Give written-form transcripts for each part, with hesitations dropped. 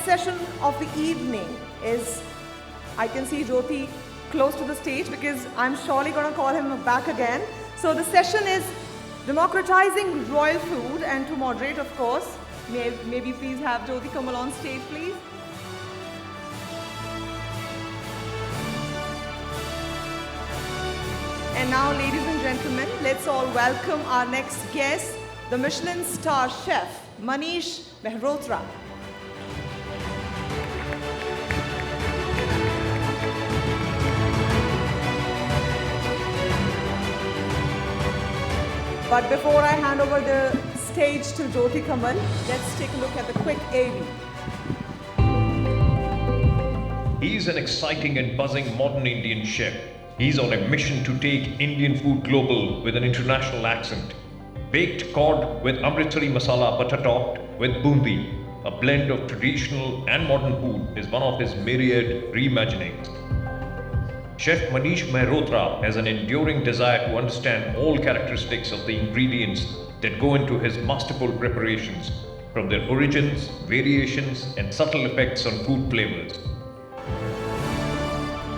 session of the evening is, I can see Jyoti close to the stage because I'm surely going to call him back again. So the session is Democratizing Royal Food, and to moderate, of course, maybe please have Jyoti come on stage, please. And now, ladies and gentlemen, let's all welcome our next guest, the Michelin star chef, Manish Mehrotra. But before I hand over the stage to Jyoti Kamal, let's take a look at the quick AV. He's an exciting and buzzing modern Indian chef. He's on a mission to take Indian food global with an international accent. Baked cod with Amritsari masala butter topped with boondi, a blend of traditional and modern food, is one of his myriad reimaginings. Chef Manish Mehrotra has an enduring desire to understand all characteristics of the ingredients that go into his masterful preparations, from their origins, variations, and subtle effects on food flavors.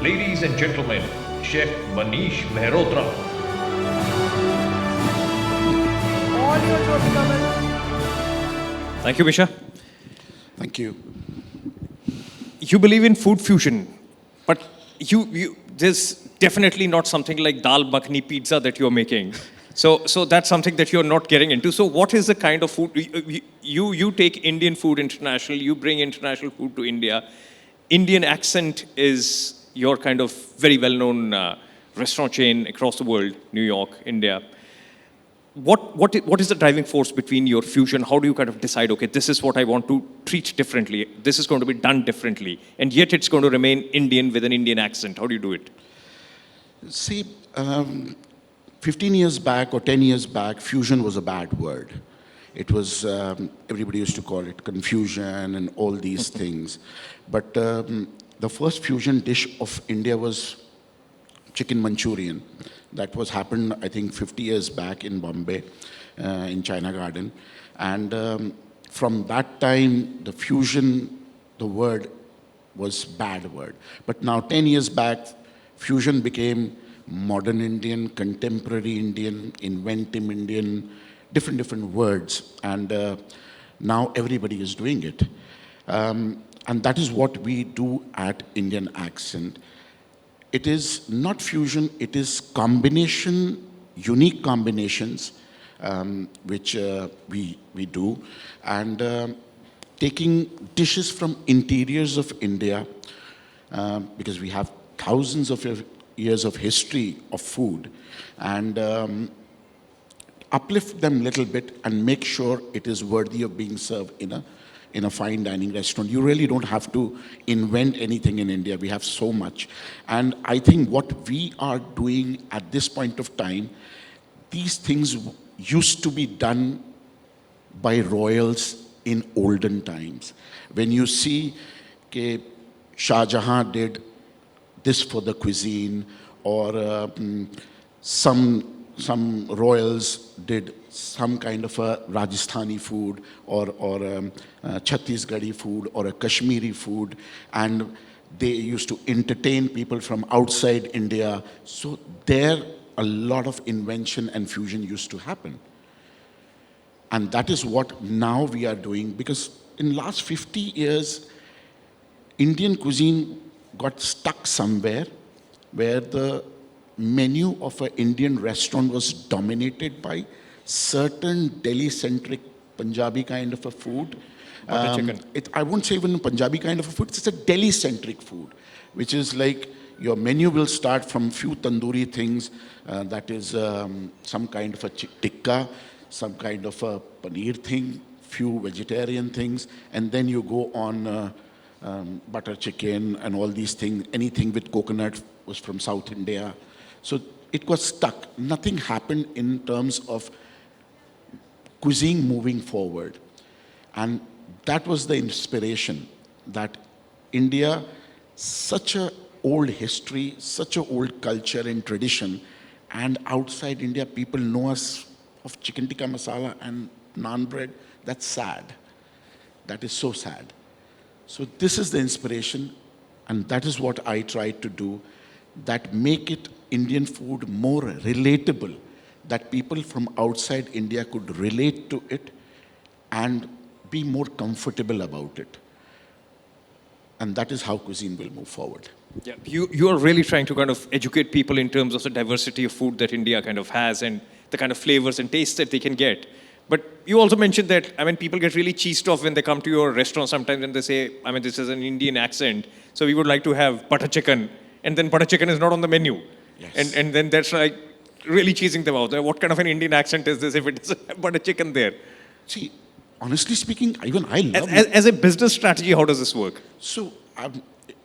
Ladies and gentlemen, Chef Manish Mehrotra. All your Jyoti Kamal. Thank you, Misha. Thank you. You believe in food fusion, but there's definitely not something like dal makhani pizza that you're making. So that's something that you're not getting into. So what is the kind of food? You take Indian food international, you bring international food to India. Indian accent is your kind of very well-known restaurant chain across the world, New York, India. What is the driving force between your fusion? How do you kind of decide, okay, this is what I want to treat differently, this is going to be done differently, and yet it's going to remain Indian with an Indian accent? How do you do it? See, 15 years back or 10 years back, fusion was a bad word. It was, everybody used to call it confusion and all these things. But the first fusion dish of India was chicken Manchurian. That was happened, I think, 50 years back in Bombay, in China Garden. And from that time, the fusion, the word was bad word. But now 10 years back, fusion became modern Indian, contemporary Indian, inventive Indian, different words. And now everybody is doing it. And that is what we do at Indian Accent. It is not fusion, it is combination, unique combinations, which we do. And taking dishes from interiors of India, because we have thousands of years of history of food, and uplift them a little bit and make sure it is worthy of being served in a fine dining restaurant. You really don't have to invent anything in India. We have so much. And I think what we are doing at this point of time, these things used to be done by royals in olden times. When you see that Shah Jahan did this for the cuisine, or some royals did some kind of a Rajasthani food, or Chhattisgarhi food, or a Kashmiri food, and they used to entertain people from outside India. So there, a lot of invention and fusion used to happen. And that is what now we are doing, because in last 50 years, Indian cuisine got stuck somewhere where the menu of an Indian restaurant was dominated by certain Delhi-centric Punjabi kind of a food. Chicken. I won't say even Punjabi kind of a food, it's a Delhi-centric food, which is like your menu will start from few tandoori things, that is some kind of a tikka, some kind of a paneer thing, few vegetarian things, and then you go on butter chicken and all these things. Anything with coconut was from South India. So it was stuck. Nothing happened in terms of cuisine moving forward. And that was the inspiration, that India, such a old history, such an old culture and tradition, and outside India, people know us of chicken tikka masala and naan bread. That's sad. That is so sad. So this is the inspiration, and that is what I tried to do, that make it Indian food more relatable, that people from outside India could relate to it and be more comfortable about it. And that is how cuisine will move forward. Yeah, you are really trying to kind of educate people in terms of the diversity of food that India kind of has and the kind of flavors and tastes that they can get. But you also mentioned that, I mean, people get really cheesed off when they come to your restaurant sometimes and they say, I mean, this is an Indian accent, so we would like to have butter chicken, and then butter chicken is not on the menu. Yes. And then that's like really cheesing them out. What kind of an Indian accent is this if it is butter chicken there? See, honestly speaking, even I love it. As a business strategy, how does this work? So,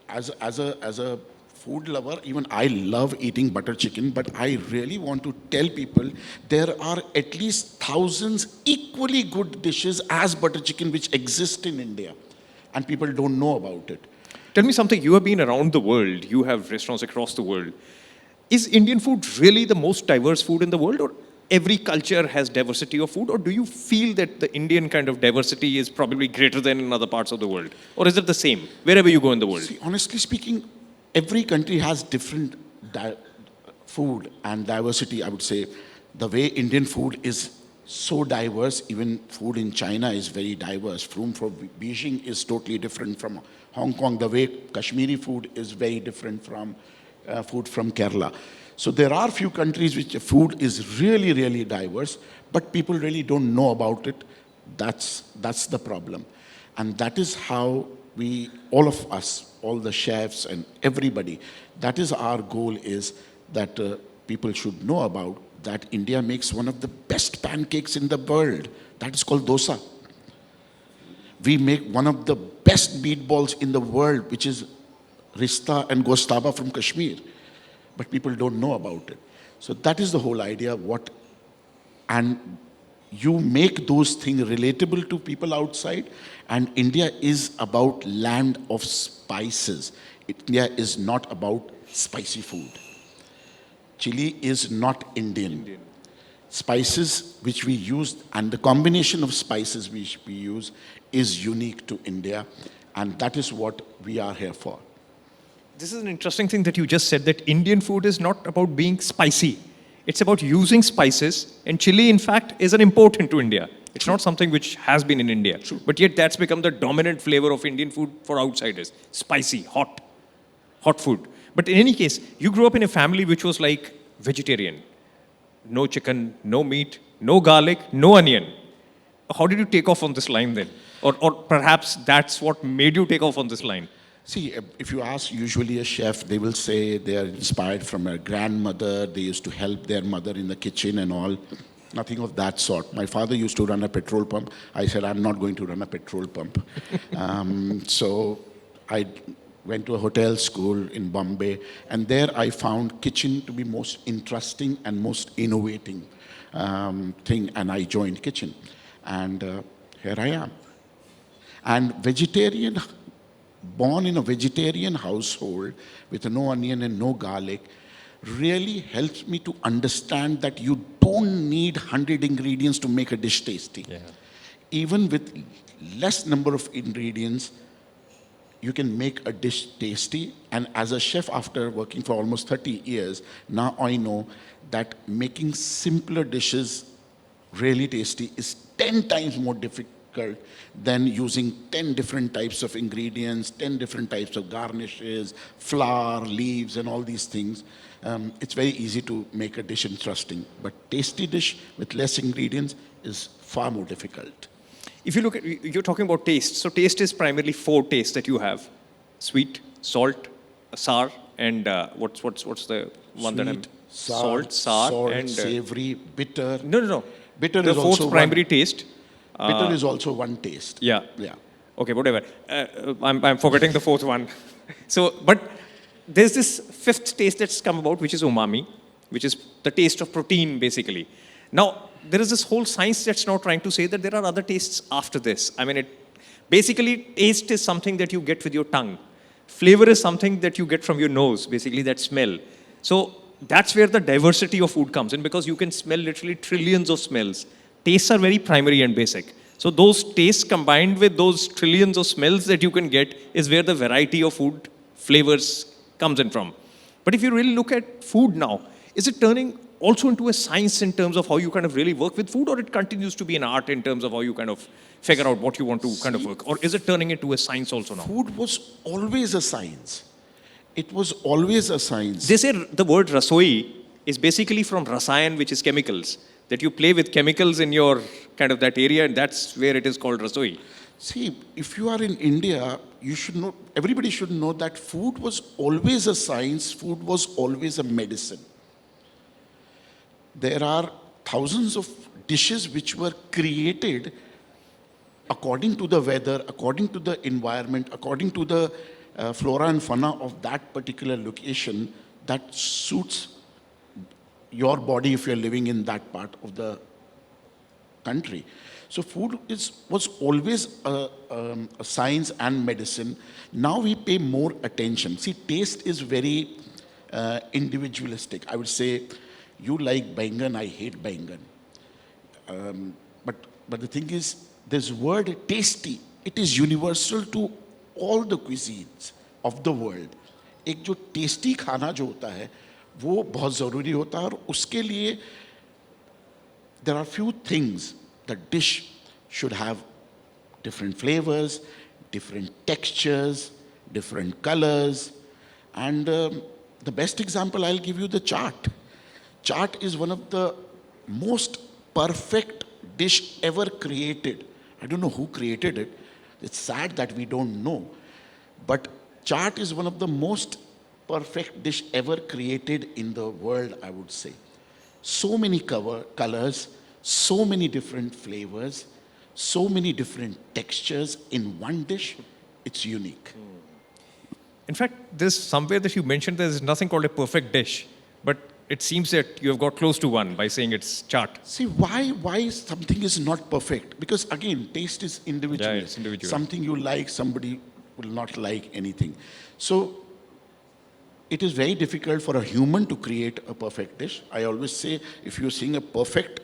as a food lover, even I love eating butter chicken, but I really want to tell people there are at least thousands equally good dishes as butter chicken which exist in India, and people don't know about it. Tell me something, you have been around the world, you have restaurants across the world. Is Indian food really the most diverse food in the world, or every culture has diversity of food, or do you feel that the Indian kind of diversity is probably greater than in other parts of the world? Or is it the same, wherever you go in the world? See, honestly speaking, every country has different food and diversity, I would say. The way Indian food is so diverse, even food in China is very diverse. Food from Beijing is totally different from Hong Kong. The way Kashmiri food is very different from food from Kerala. So there are few countries which food is really, really diverse, but people really don't know about it. That's the problem. And that is how we, all of us, all the chefs and everybody, that is our goal, is that people should know about that India makes one of the best pancakes in the world. That is called dosa. We make one of the best meatballs in the world, which is rista and goshtaba from Kashmir. But people don't know about it. So that is the whole idea. And you make those things relatable to people outside. And India is about land of spices. India is not about spicy food. Chili is not Indian. Spices which we use, and the combination of spices which we use, is unique to India. And that is what we are here for. This is an interesting thing that you just said, that Indian food is not about being spicy. It's about using spices, and chili, in fact, is an import into India. It's not something which has been in India. True. But yet that's become the dominant flavor of Indian food for outsiders. Spicy, hot food. But in any case, you grew up in a family which was like vegetarian. No chicken, no meat, no garlic, no onion. How did you take off on this line then? Or perhaps that's what made you take off on this line? See, if you ask usually a chef, they will say they are inspired from a grandmother. They used to help their mother in the kitchen and all. Nothing of that sort. My father used to run a petrol pump. I said, I'm not going to run a petrol pump. So I went to a hotel school in Bombay, and there I found kitchen to be most interesting and most innovating thing, and I joined kitchen. And here I am. And vegetarian, born in a vegetarian household with no onion and no garlic, really helps me to understand that you don't need 100 ingredients to make a dish tasty. Yeah. Even with less number of ingredients, you can make a dish tasty. And as a chef, after working for almost 30 years, now I know that making simpler dishes really tasty is 10 times more difficult than using 10 different types of ingredients, 10 different types of garnishes, flour, leaves, and all these things. It's very easy to make a dish interesting, but tasty dish with less ingredients is far more difficult. If you look at, you're talking about taste. So taste is primarily 4 tastes that you have: sweet, salt, sour, and what's the one that I'm... Salt, sour, and savory, bitter. No. Bitter the is fourth also primary taste. Bitter is also one taste. Yeah. Yeah. Okay, whatever. I'm forgetting the fourth one. So, but there's this 5th taste that's come about, which is umami, which is the taste of protein, basically. Now, there is this whole science that's now trying to say that there are other tastes after this. I mean, basically, taste is something that you get with your tongue. Flavor is something that you get from your nose, basically that smell. So that's where the diversity of food comes in, because you can smell literally trillions of smells. Tastes are very primary and basic. So those tastes combined with those trillions of smells that you can get is where the variety of food flavors comes in from. But if you really look at food now, is it turning also into a science in terms of how you kind of really work with food, or it continues to be an art in terms of how you kind of figure out what you want to kind of work? Or is it turning into a science also now? Food was always a science. It was always a science. They say the word rasoi is basically from rasayan, which is chemicals. That you play with chemicals in your kind of that area, and that's where it is called rasoi. See, if you are in India, you should know, everybody should know that food was always a science, food was always a medicine. There are thousands of dishes which were created according to the weather, according to the environment, according to the flora and fauna of that particular location that suits your body if you're living in that part of the country. So food was always a science and medicine. Now we pay more attention. See, taste is very individualistic. I would say, you like bangan, I hate bangan. But the thing is, this word tasty, it is universal to all the cuisines of the world. एक जो tasty खाना जो होता है, वो बहुत ज़रूरी होता है, और उसके लिए there are few things. The dish should have different flavors, different textures, different colors, and the best example I'll give you, the chaat. Chaat is one of the most perfect dish ever created. I don't know who created it. It's sad that we don't know. But chaat is one of the most perfect dish ever created in the world, I would say. So many colors, so many different flavors, so many different textures in one dish. It's unique. In fact, there's somewhere that you mentioned there's nothing called a perfect dish, but it seems that you have got close to one by saying it's chaat. See, why something is not perfect? Because again, taste is individual. Yeah, it's individual. Something you like, somebody will not like anything. So it is very difficult for a human to create a perfect dish. I always say, if you're seeing a perfect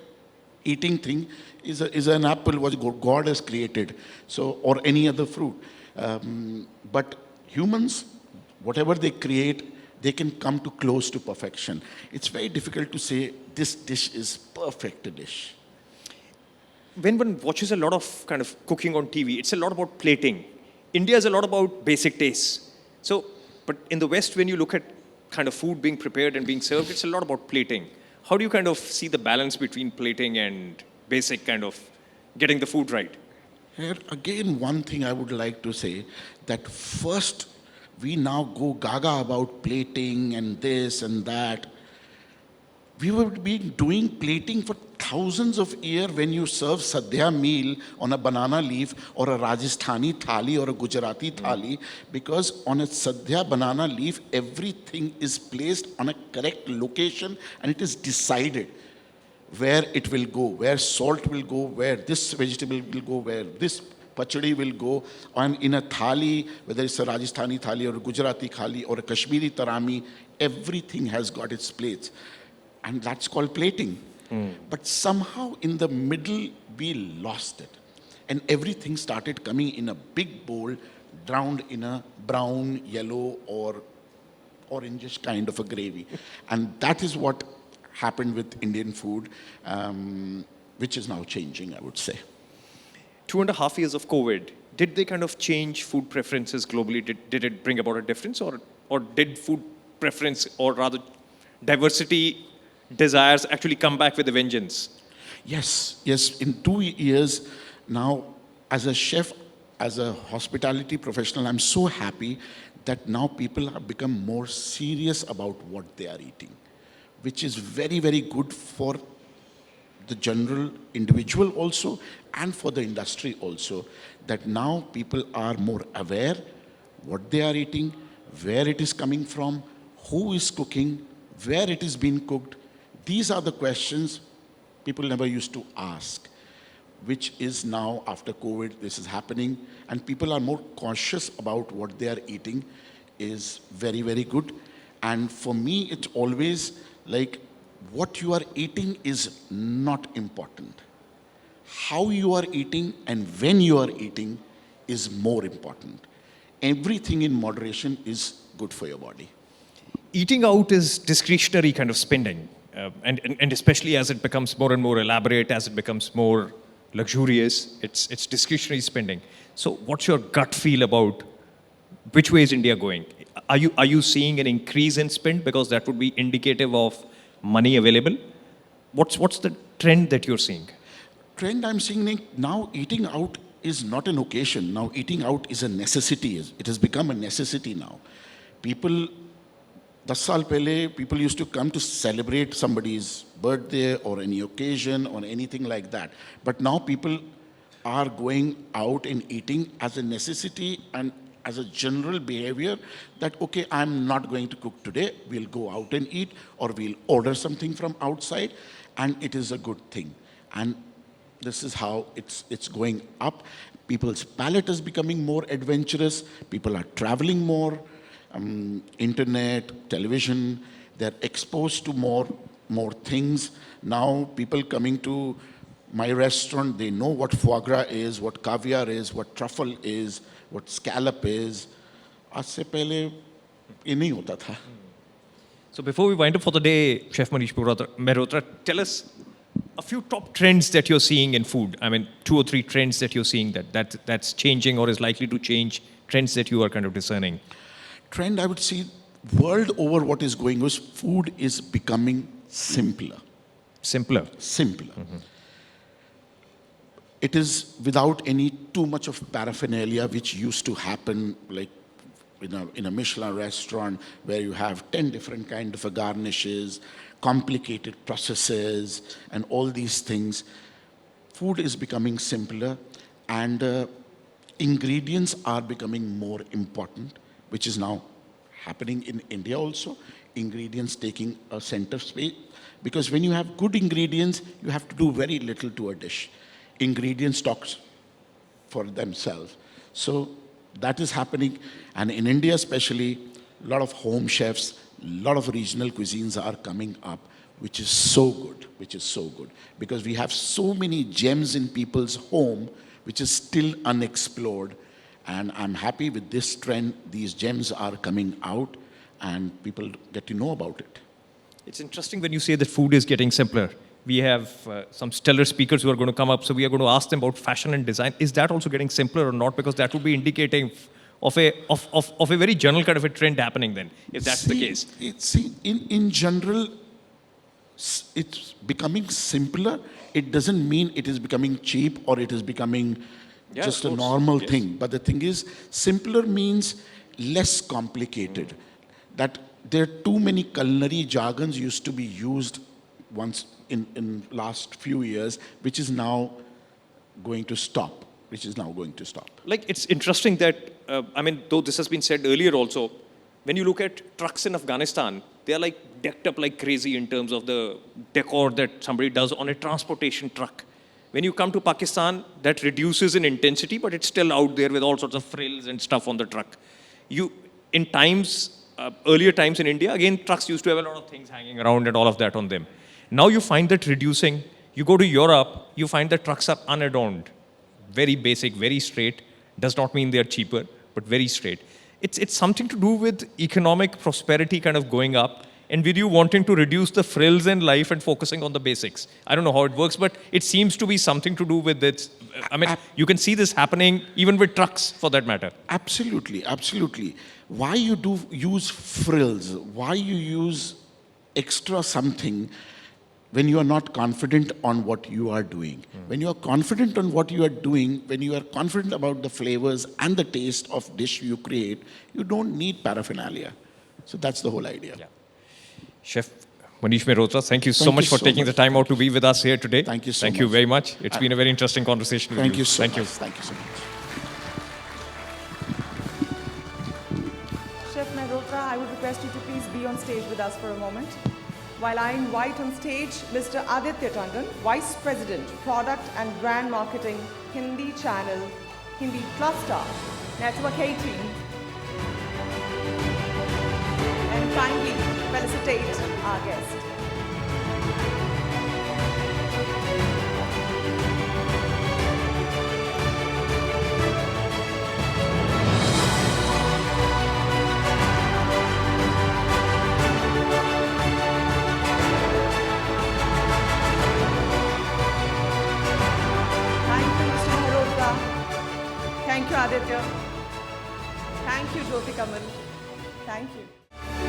eating thing, is an apple what God has created, so, or any other fruit. But humans, whatever they create, they can come to close to perfection. It's very difficult to say this dish is perfect dish. When one watches a lot of kind of cooking on TV, it's a lot about plating. India is a lot about basic tastes. So, but in the West, when you look at kind of food being prepared and being served, it's a lot about plating. How do you kind of see the balance between plating and basic kind of getting the food right? Here, again, one thing I would like to say, that first, we now go gaga about plating and this and that. We were been doing plating for thousands of years when you serve sadhya meal on a banana leaf or a Rajasthani thali or a Gujarati thali, because on a sadhya banana leaf, everything is placed on a correct location and it is decided where it will go, where salt will go, where this vegetable will go, where this pachadi will go, and in a thali, whether it's a Rajasthani thali or a Gujarati thali or a Kashmiri tarami, everything has got its place. And that's called plating. But somehow in the middle, we lost it. And everything started coming in a big bowl, drowned in a brown, yellow, or orangish kind of a gravy. And that is what happened with Indian food, which is now changing, I would say. 2.5 years of COVID, did they kind of change food preferences globally? Did it bring about a difference, or did food preference, or rather diversity desires actually come back with a vengeance? Yes. In 2 years now, as a chef, as a hospitality professional, I'm so happy that now people have become more serious about what they are eating, which is very, very good for the general individual also and for the industry also, that now people are more aware what they are eating, where it is coming from, who is cooking, where it is being cooked. These are the questions people never used to ask, which is now after COVID, this is happening, and people are more cautious about what they are eating, is very, very good. And for me, it's always like what you are eating is not important. how you are eating and when you are eating is more important. Everything in moderation is good for your body. Eating out is discretionary kind of spending, and especially as it becomes more and more elaborate, as it becomes more luxurious, it's discretionary spending. So what's your gut feel about which way is India going? Are you seeing an increase in spend because that would be indicative of money available? What's the trend that you're seeing? Trend I'm seeing now, eating out is not an occasion. Now eating out is a necessity. It has become a necessity now. People, 10 saal pehle, people used to come to celebrate somebody's birthday or any occasion or anything like that. But now people are going out and eating as a necessity and as a general behavior that, okay, I'm not going to cook today. We'll go out and eat, or we'll order something from outside, and it is a good thing. And this is how it's going up. People's palate is becoming more adventurous. People are traveling more. Internet, television, they're exposed to more things. Now people coming to my restaurant, they know what foie gras is, what caviar is, what truffle is, what scallop is. आज से पहले ये नहीं होता था. So before we wind up for the day, Chef Manish Mehrotra, tell us a few top trends that you're seeing in food. I mean, 2 or 3 trends that you're seeing that's changing or is likely to change, trends that you are kind of discerning. Trend, I would say, world over what is going on, food is becoming simpler. Simpler. Simpler. It is without any too much of paraphernalia, which used to happen like in a Michelin restaurant where you have 10 different kind of garnishes, complicated processes, and all these things. Food is becoming simpler, and ingredients are becoming more important, which is now happening in India also. Ingredients taking a center space, because when you have good ingredients, you have to do very little to a dish. Ingredients talks for themselves. So that is happening, and in India especially, a lot of home chefs, a lot of regional cuisines are coming up, which is so good, because we have so many gems in people's home, which is still unexplored. And I'm happy with this trend. These gems are coming out and people get to know about it. It's interesting when you say that food is getting simpler. We have some stellar speakers who are going to come up, so we are going to ask them about fashion and design. Is that also getting simpler or not? Because that would be indicating of a very general kind of a trend happening then, if that's the case. In general, it's becoming simpler. It doesn't mean it is becoming cheap or it is becoming just a normal thing. But the thing is, simpler means less complicated. That there are too many culinary jargons used to be used once in last few years, which is now going to stop. Like, it's interesting that, though this has been said earlier also, when you look at trucks in Afghanistan, they are like decked up like crazy in terms of the decor that somebody does on a transportation truck. When you come to Pakistan, that reduces in intensity, but it's still out there with all sorts of frills and stuff on the truck. Earlier times in India, again, trucks used to have a lot of things hanging around and all of that on them. Now you find that reducing. You go to Europe, you find that trucks are unadorned. Very basic, very straight. Does not mean they are cheaper, but very straight. It's something to do with economic prosperity kind of going up, and with you wanting to reduce the frills in life and focusing on the basics. I don't know how it works, but it seems to be something to do with it. You can see this happening even with trucks, for that matter. Absolutely, absolutely. Why you do use frills? Why you use extra something when you are not confident on what you are doing? When you are confident on what you are doing, when you are confident about the flavors and the taste of dish you create, you don't need paraphernalia. So that's the whole idea. Yeah. Chef Manish Mehrotra, thank you so much for taking the time out to be with us here today. Thank you so much. Thank you very much. It's been a very interesting conversation with you. Thank you so much. Thank you so much. Chef Mehrotra, I would request you to please be on stage with us for a moment, while I invite on stage Mr. Aditya Tandon, Vice President, Product and Brand Marketing, Hindi Channel, Hindi Cluster, Network 18, and kindly felicitate our guest. Thank you, Aditya. Thank you, Jyoti Kamal. Thank you.